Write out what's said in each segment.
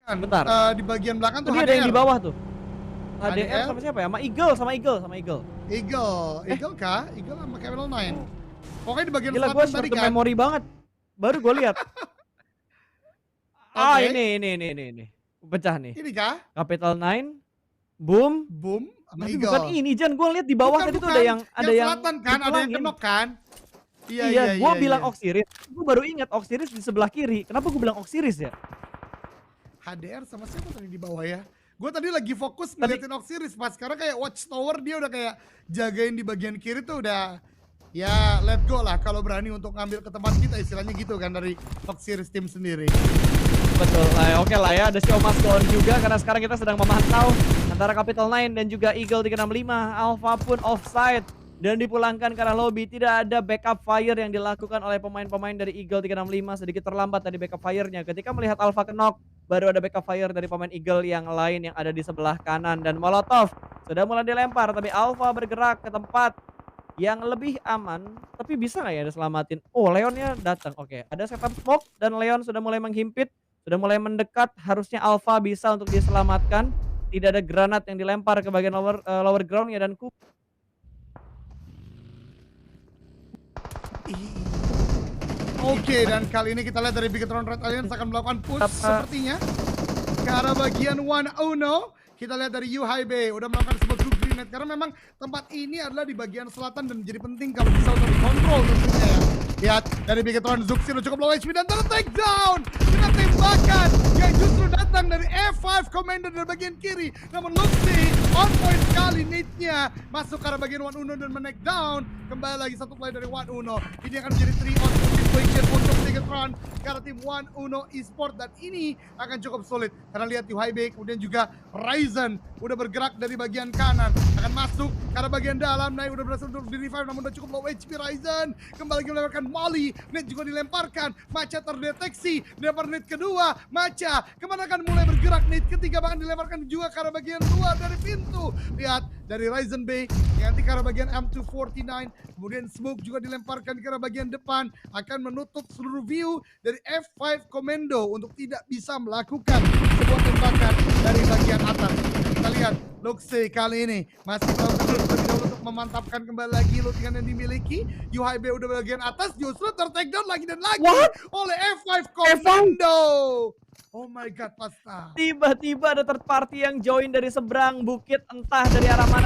Bentar. Di bagian belakang tuh Tadi ada yang di HDR. bawah tuh. HDR sama siapa ya? Sama Eagle. Eagle kah? Eagle sama Camel 9. Pokoknya di bagian Gila, gue selatan short tadi term kan. memory banget. Baru gue lihat. Oke. Ini. Pecah nih. Ini kah? Capital 9. Boom. Boom sama Tapi Eagle. bukan ini, Jan. Gue lihat di bawah tadi tuh ada yang selatan kan, ada yang dipulangin. kenok kan? Iya, gue bilang Oxiris. Gue baru ingat Oxiris di sebelah kiri. Kenapa gue bilang Oxiris ya? HDR sama siapa tadi di bawah ya? Gue tadi lagi fokus ngeliatin Oxiris pas. Sekarang kayak Watchtower dia udah kayak jagain di bagian kiri tuh udah. Ya let go lah kalau berani untuk ngambil ke tempat kita, istilahnya gitu kan dari Oxiris tim sendiri. Betul, oke lah ya, ada show must go on juga karena sekarang kita sedang memantau antara Capital 9 dan juga Eagle 365. Alpha pun offside dan dipulangkan karena lobby. Tidak ada backup fire yang dilakukan oleh pemain-pemain dari Eagle 365. Sedikit terlambat tadi backup fire-nya. Ketika melihat Alpha knock, baru ada backup fire dari pemain Eagle yang lain yang ada di sebelah kanan. Dan Molotov sudah mulai dilempar, tapi Alpha bergerak ke tempat yang lebih aman. Tapi bisa nggak ya diselamatin? Oh, Leonnya datang. Oke, ada setup smoke dan Leon sudah mulai menghimpit. Sudah mulai mendekat, harusnya Alpha bisa untuk diselamatkan. Tidak ada granat yang dilempar ke bagian lower ground-nya dan Oke, dan kali ini kita lihat dari Bigetron Red Alliance akan melakukan push sepertinya ke arah bagian 1-0. Kita lihat dari UHB udah melakukan sebuah group grenade karena memang tempat ini adalah di bagian selatan dan menjadi penting kalau bisa untuk dikontrol tentunya ya. Lihat dari Bigetron, Zuxin cukup low HP dan take down dengan tembakan yang justru datang dari F5 Commander dari bagian kiri. Namun Luxi on point sekali nade-nya masuk ke arah bagian 1-1 dan men-take down. Kembali lagi satu play dari 1-1. Ini akan menjadi 3-on situation untuk Bigetron karena tim 1-1 Esport, dan ini akan cukup sulit karena lihat UHB kemudian juga Ryzen udah bergerak dari bagian kanan akan masuk ke arah bagian dalam. Naik udah berhasil untuk di revive namun udah cukup low HP. Ryzen kembali lagi melemparkan Molly, net juga dilemparkan, Macha terdeteksi, dilempar net kedua, Macha kemana akan mulai bergerak, net ketiga bahkan dilemparkan juga ke arah bagian luar dari pintu. Lihat dari Ryzen Bay nanti ke arah bagian M249, kemudian smoke juga dilemparkan ke arah bagian depan, akan menutup seluruh view dari F5 Commando untuk tidak bisa melakukan sebuah tembakan dari bagian atas. Kita lihat Luxi kali ini masih melakukan terlebih dahulu untuk memantapkan kembali lagi lootingan yang dimiliki. UHB udah bagian atas justru ter-take down lagi dan lagi oleh F5 Commando. Oh my god, Pasta. tiba-tiba ada third party yang join dari seberang bukit, entah dari arah mana.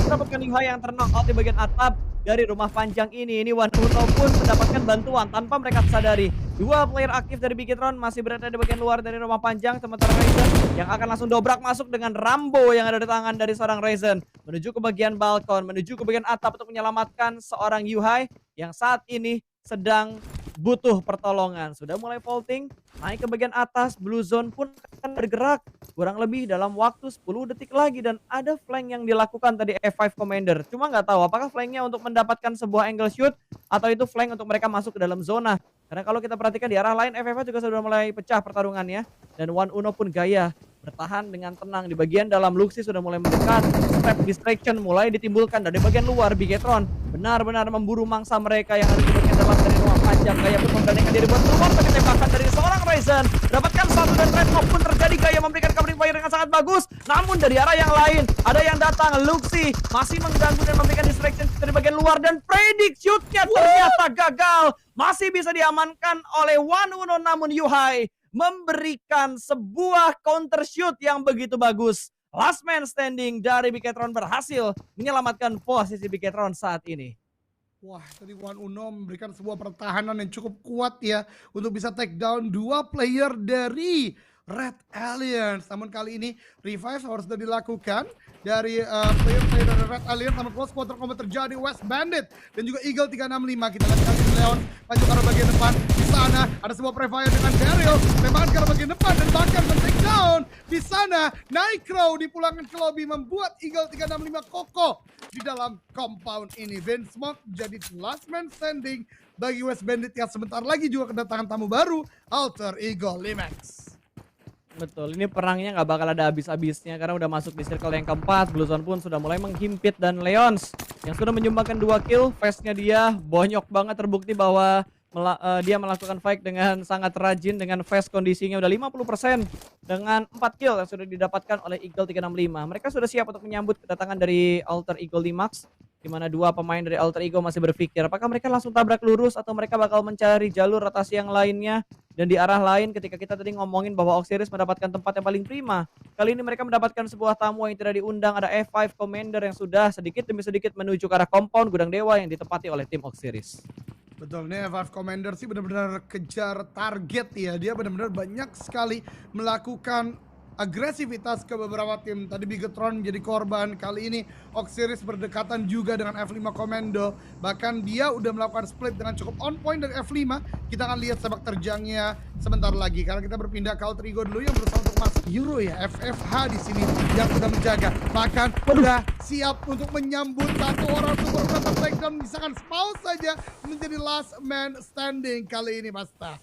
Mendapatkan UHB yang terknock out di bagian atap dari rumah panjang ini. Ini 1-1 pun mendapatkan bantuan tanpa mereka sadari. Dua player aktif dari Bigetron masih berada di bagian luar dari rumah panjang, sementara Ryzen yang akan langsung dobrak masuk dengan Rambo yang ada di tangan dari seorang Ryzen menuju ke bagian balkon, menuju ke bagian atap untuk menyelamatkan seorang Yuhai yang saat ini sedang butuh pertolongan. Sudah mulai vaulting, naik ke bagian atas. Blue Zone pun akan bergerak kurang lebih dalam waktu 10 detik lagi, dan ada flank yang dilakukan tadi F5 Commander. Cuma nggak tahu apakah flanknya untuk mendapatkan sebuah angle shoot atau itu flank untuk mereka masuk ke dalam zona. Karena kalau kita perhatikan di arah lain FF juga sudah mulai pecah pertarungannya, dan 1-1 pun gaya bertahan dengan tenang di bagian dalam. Luxi sudah mulai mendekat, step distraction mulai ditimbulkan dari bagian luar. Bigetron benar-benar memburu mangsa mereka yang ada di bagian dalam dari ruang panjang. Gaya pun memberanikan diri buat keluar, tapi tembakan dari seorang Ryzen dapatkan satu, dan red knock pun terjadi. Gaya memberikan covering fire dengan sangat bagus, namun dari arah yang lain ada yang datang. Luxi masih mengganggu dan memberikan distraction dari bagian luar, dan predict shootnya ternyata gagal. Masih bisa diamankan oleh 1-1, namun Yuhai memberikan sebuah counter shoot yang begitu bagus. Last man standing dari Bigetron berhasil menyelamatkan posisi Bigetron saat ini. Wah, tadi 1-1 memberikan sebuah pertahanan yang cukup kuat ya untuk bisa take down dua player dari Red Alliance. Namun kali ini revive harus sudah dilakukan dari player-player dari Red Alliance. Namun close quarter combat terjadi. West Bandit dan juga Eagle 365. Kita lihat kali ini Leon maju ke arah bagian depan. Di sana ada sebuah prefire dengan Daryl, tembakan ke arah bagian depan dan bahkan men-take down. Di sana Nightcrow dipulangkan ke lobby, membuat Eagle 365 kokoh di dalam compound ini. Vince Smoke jadi last man standing bagi West Bandit yang sebentar lagi juga kedatangan tamu baru, Alter Ego Limax. Betul, ini perangnya nggak bakal ada habis-habisnya karena udah masuk di circle yang keempat. Blue Zone pun sudah mulai menghimpit, dan Leons yang sudah menyumbangkan 2 kill, face-nya dia bonyok banget. Terbukti bahwa dia melakukan fight dengan sangat rajin dengan fast kondisinya udah 50% dengan 4 kill yang sudah didapatkan oleh Eagle 365. Mereka sudah siap untuk menyambut kedatangan dari Alter Ego Limax, di mana dua pemain dari Alter Ego masih berpikir apakah mereka langsung tabrak lurus atau mereka bakal mencari jalur rotasi yang lainnya. Dan di arah lain ketika kita tadi ngomongin bahwa Oxiris mendapatkan tempat yang paling prima, kali ini mereka mendapatkan sebuah tamu yang tidak diundang. Ada F5 Commander yang sudah sedikit demi sedikit menuju ke arah compound gudang dewa yang ditempati oleh tim Oxiris. Betul, nih F5 Commander sih benar-benar kejar target ya. Dia benar-benar banyak sekali melakukan agresivitas ke beberapa tim. Tadi Bigetron menjadi korban. Kali ini Oxiris berdekatan juga dengan F5 Commando. Bahkan dia udah melakukan split dengan cukup on point dari F5. Kita akan lihat sepak terjangnya sebentar lagi. Karena kita berpindah ke Alter Ego dulu yang berusaha untuk masuk Euro ya. FFH di sini yang sudah menjaga. Bahkan udah siap untuk menyambut satu orang super kata takedown. Misalkan Spouse saja menjadi last man standing kali ini, Pasta.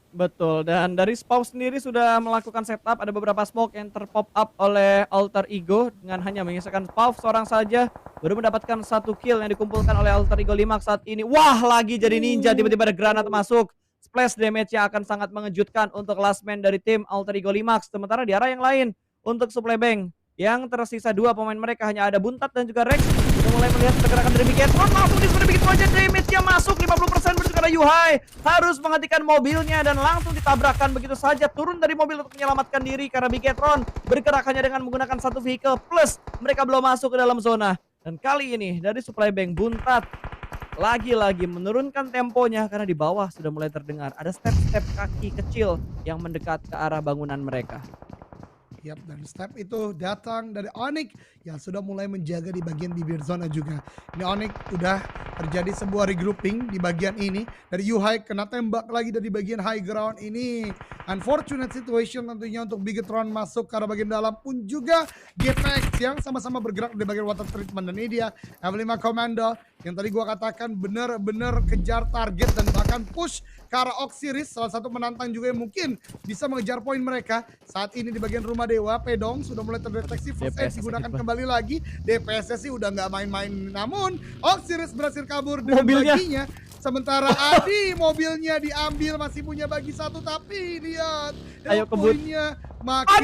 Betul, dan dari Spouse sendiri sudah melakukan setup. Ada beberapa smoke yang terpop up oleh Alter Ego dengan hanya menyisakan Spouse seorang saja. Baru mendapatkan satu kill yang dikumpulkan oleh Alter Ego Limax saat ini. Wah, lagi jadi ninja, tiba-tiba ada granat masuk. Splash damage-nya akan sangat mengejutkan untuk last man dari tim Alter Ego Limax. Sementara di arah yang lain, untuk supply bank yang tersisa dua pemain mereka hanya ada Buntat dan juga Rex. Sudah mulai melihat pergerakan dari Bigetron, langsung disuruh begitu aja damage-nya masuk 50% berarti karena Yuhai harus menghentikan mobilnya dan langsung ditabrakkan begitu saja, turun dari mobil untuk menyelamatkan diri karena Bigetron bergerak hanya dengan menggunakan satu vehicle plus mereka belum masuk ke dalam zona. Dan kali ini dari supply bank Buntat lagi-lagi menurunkan temponya karena di bawah sudah mulai terdengar ada step-step kaki kecil yang mendekat ke arah bangunan mereka. Yap, dan step itu datang dari Onyx yang sudah mulai menjaga di bagian bibir zona juga. Ini Onyx udah terjadi sebuah regrouping di bagian ini. Dari Yuhai kena tembak lagi dari bagian high ground ini. Unfortunate situation tentunya untuk Bigetron masuk ke arah bagian dalam pun juga GPX yang sama-sama bergerak di bagian water treatment. Dan ini dia F5 Commando yang tadi gua katakan benar-benar kejar target dan bahkan push ke arah Oxiris, salah satu menantang juga yang mungkin bisa mengejar poin mereka. Saat ini di bagian rumah dewa, Pedong sudah mulai terdeteksi first aid digunakan kembali lagi. DPS sih udah nggak main-main, namun Oxiris berhasil kabur dengan baginya. Sementara Adi mobilnya diambil, masih punya bagi satu, tapi lihat poinnya makin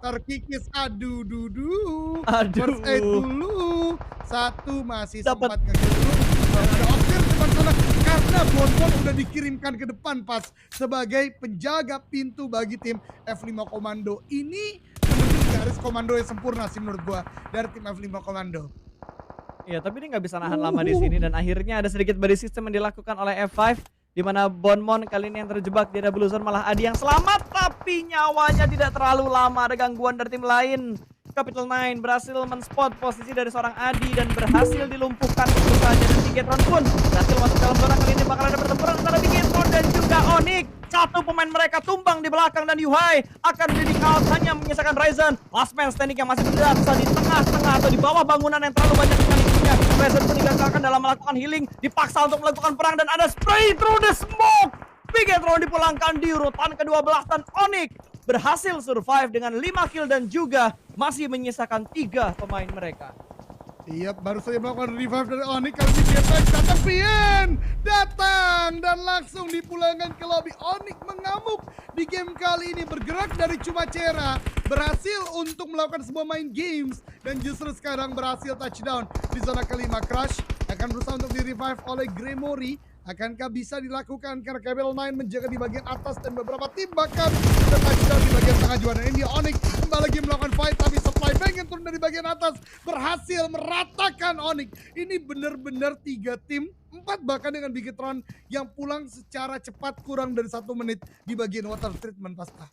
terkikis. Aduh. First aid dulu, satu masih sempat ngekill dulu. Dan ada Oxiris di depan sana karena Bonbon udah dikirimkan ke depan pas sebagai penjaga pintu bagi tim F5 Komando. Ini menuju garis komando yang sempurna sih menurut gua dari tim F5 Komando. Iya, tapi dia nggak bisa nahan lama di sini dan akhirnya ada sedikit body system yang dilakukan oleh F5 di mana Bonmon kali ini yang terjebak di Double Zone, malah Adi yang selamat tapi nyawanya tidak terlalu lama. Ada gangguan dari tim lain. Capital 9 berhasil men-spot posisi dari seorang Adi dan berhasil dilumpuhkan begitu saja, dan Bigetron pun berhasil masuk dalam zona. Kali ini bakal ada pertempuran antara Bigetron dan juga Onyx. Satu pemain mereka tumbang di belakang dan Yuhai akan jadi out, hanya menyisakan Ryzen. Last man standing yang masih berada di tengah-tengah atau di bawah bangunan yang terlalu banyak sekali. Ryzen pun digagalkan dalam melakukan healing, dipaksa untuk melakukan perang dan ada spray through the smoke. Bigetron dipulangkan di urutan ke-12 dan Onyx berhasil survive dengan 5 kill dan juga masih menyisakan 3 pemain mereka. Iya, baru saja melakukan revive dari Onyx. Kali ini DPX datang, Pian datang dan langsung dipulangkan ke lobby. Onyx mengamuk di game kali ini, bergerak dari Cumacera, berhasil untuk melakukan semua main games dan justru sekarang berhasil touchdown di zona kelima. Crush akan berusaha untuk di-revive oleh Gremory. Akankah bisa dilakukan karena Capital 9 menjaga di bagian atas dan beberapa tim bahkan sudah touchdown di bagian tengah juga. Dan ini Onyx kembali lagi melakukan fight, tapi supply bank yang turun dari bagian atas berhasil meratakan Onyx. Ini benar-benar 3 tim, 4 bahkan dengan Bigetron yang pulang secara cepat kurang dari 1 menit di bagian water treatment, Pasta.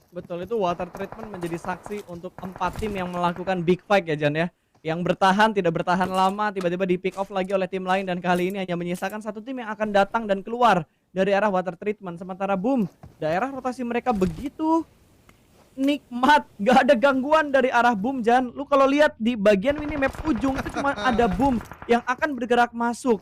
Betul, itu water treatment menjadi saksi untuk 4 tim yang melakukan big fight ya Jan ya. Yang bertahan, tidak bertahan lama, tiba-tiba di pick off lagi oleh tim lain, dan kali ini hanya menyisakan 1 tim yang akan datang dan keluar dari arah water treatment. Sementara Boom, daerah rotasi mereka begitu nikmat, gak ada gangguan dari arah Boom Jan. Lu kalau lihat di bagian minimap ujung itu cuma ada Boom yang akan bergerak masuk.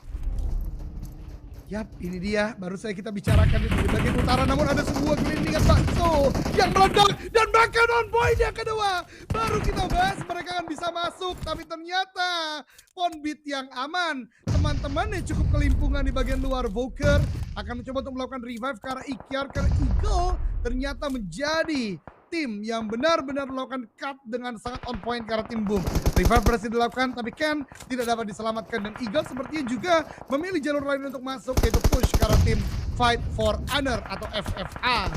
Yap, ini dia baru saya kita bicarakan di bagian utara, namun ada sebuah gelindingan bakso yang meledak dan bahkan on point yang kedua. Baru kita bahas mereka akan bisa masuk, tapi ternyata Ponbit yang aman. Teman-teman yang cukup kelimpungan di bagian luar, Voker akan mencoba untuk melakukan revive karena Ikyar, karena Eagle ternyata menjadi tim yang benar-benar melakukan cut dengan sangat on point karena tim Boom. Revive berhasil dilakukan, tapi Ken tidak dapat diselamatkan dan Eagle sepertinya juga memilih jalur lain untuk masuk, yaitu push karena tim Fight for Honor atau FFA.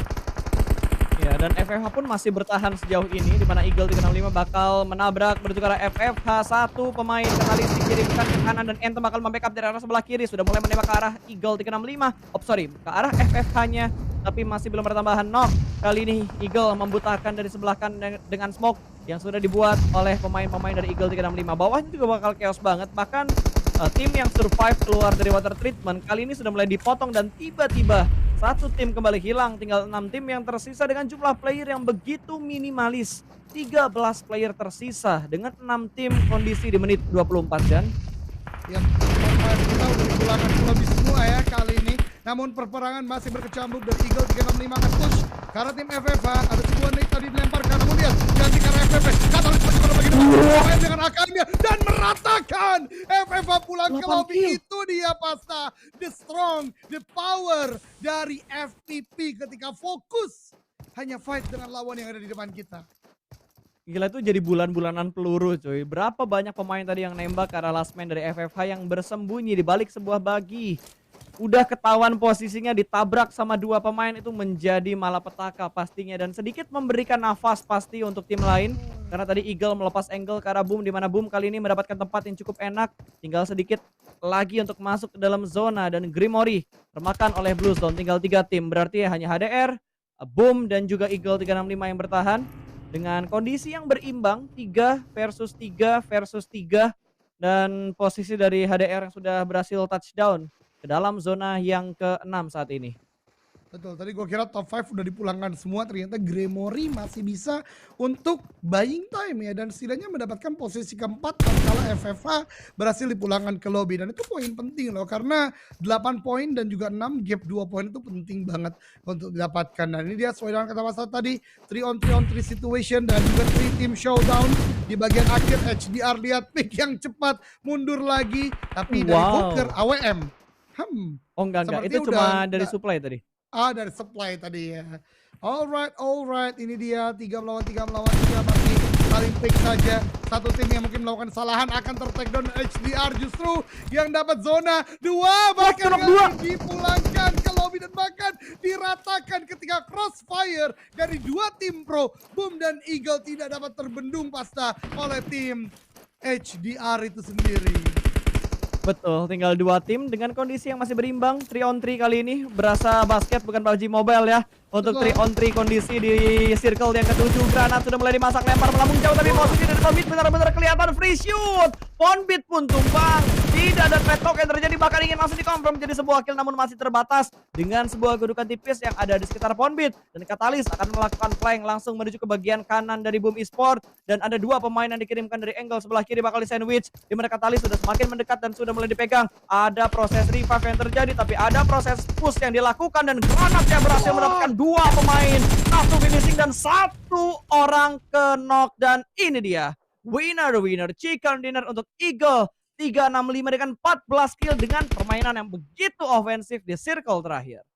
Ya, dan FFH pun masih bertahan sejauh ini, di mana Eagle 365 bakal menabrak menuju ke arah FFH. Satu pemain katalis dikirimkan ke kanan dan Anthem bakal membackup dari arah sebelah kiri. Sudah mulai menembak ke arah Eagle 365. Ke arah FFH-nya, tapi masih belum bertambahan knock. Kali ini Eagle membutakan dari sebelah kanan dengan smoke yang sudah dibuat oleh pemain-pemain dari Eagle 365. Bawahnya juga bakal chaos banget, bahkan tim yang survive keluar dari water treatment kali ini sudah mulai dipotong dan tiba-tiba satu tim kembali hilang. Tinggal 6 tim yang tersisa dengan jumlah player yang begitu minimalis. 13 player tersisa dengan 6 tim kondisi di menit 24 dan Ya, pemain kita udah dipulangkan ke lobby semua ya kali ini. Namun perperangan masih berkecamuk dan Eagle 365 akan push karena tim FFA. Ada sebuah nade tadi dilemparkan, namun dia ganti karena FFA. Katalis bagaimana bagian main dengan AK-nya dan meratakan. FFA pulang ke lobby. Itu dia pasta, the strong, the power dari FPP ketika fokus hanya fight dengan lawan yang ada di depan kita. gila, itu jadi bulan-bulanan peluru cuy. Berapa banyak pemain tadi yang nembak ke arah last man dari FFH yang bersembunyi di balik sebuah bagi. Udah ketahuan posisinya, ditabrak sama 2 pemain, itu menjadi malapetaka pastinya dan sedikit memberikan nafas pasti untuk tim lain. Karena tadi Eagle melepas angle ke arah Boom, di mana Boom kali ini mendapatkan tempat yang cukup enak. Tinggal sedikit lagi untuk masuk ke dalam zona dan Grimory termakan oleh Blue Zone. Tinggal 3 tim, berarti hanya HDR, Boom dan juga Eagle 365 yang bertahan. Dengan kondisi yang berimbang 3 versus 3 versus 3 dan posisi dari HDR yang sudah berhasil touchdown ke dalam zona yang ke-6 saat ini. Betul, tadi gue kira top 5 udah dipulangkan semua, ternyata Grimory masih bisa untuk buying time ya, dan setidaknya mendapatkan posisi keempat kalau FFA berhasil dipulangkan ke lobby, dan itu poin penting loh, karena 8 poin dan juga 6 gap 2 poin itu penting banget untuk didapatkan. Dan ini dia sesuai dengan kata Mas tadi, 3 on 3 situation dan juga 3 team showdown di bagian akhir. HDR lihat pick yang cepat mundur lagi, tapi dari Poker AWM. Oh enggak, itu cuma dari supply tadi. Dari supply tadi ya. Alright. Ini dia 3 melawan 3 masih saling pick saja. Satu tim yang mungkin melakukan kesalahan akan ter-take down. HDR justru yang dapat zona 2, bahkan dipulangkan ke lobby dan bahkan diratakan ketika crossfire dari 2 tim pro. Boom dan Eagle tidak dapat terbendung pasta oleh tim HDR itu sendiri. Betul, tinggal 2 tim dengan kondisi yang masih berimbang. 3 on 3 kali ini berasa basket bukan PUBG Mobile ya. Untuk 3 on 3 kondisi di circle yang ke-7, granat sudah mulai dimasak, lempar melambung jauh, tapi posisi dari Ponbit benar-benar kelihatan free shoot. Ponbit pun tumbang. Tidak ada trade talk yang terjadi, bahkan ingin langsung dikonfirm menjadi sebuah kill, namun masih terbatas dengan sebuah kedudukan tipis yang ada di sekitar Ponbit. Dan Katalis akan melakukan flank langsung menuju ke bagian kanan dari Boom Esport, dan ada 2 pemain yang dikirimkan dari angle sebelah kiri bakal di sandwich, di mana Katalis sudah semakin mendekat dan sudah mulai dipegang. Ada proses revive yang terjadi, tapi ada proses push yang dilakukan dan granat yang berhasil mendapatkan 2 pemain, 1 finishing dan 1 orang ke knock. Dan ini dia winner chicken dinner untuk Eagle 365 dengan 14 kill dengan permainan yang begitu ofensif di circle terakhir.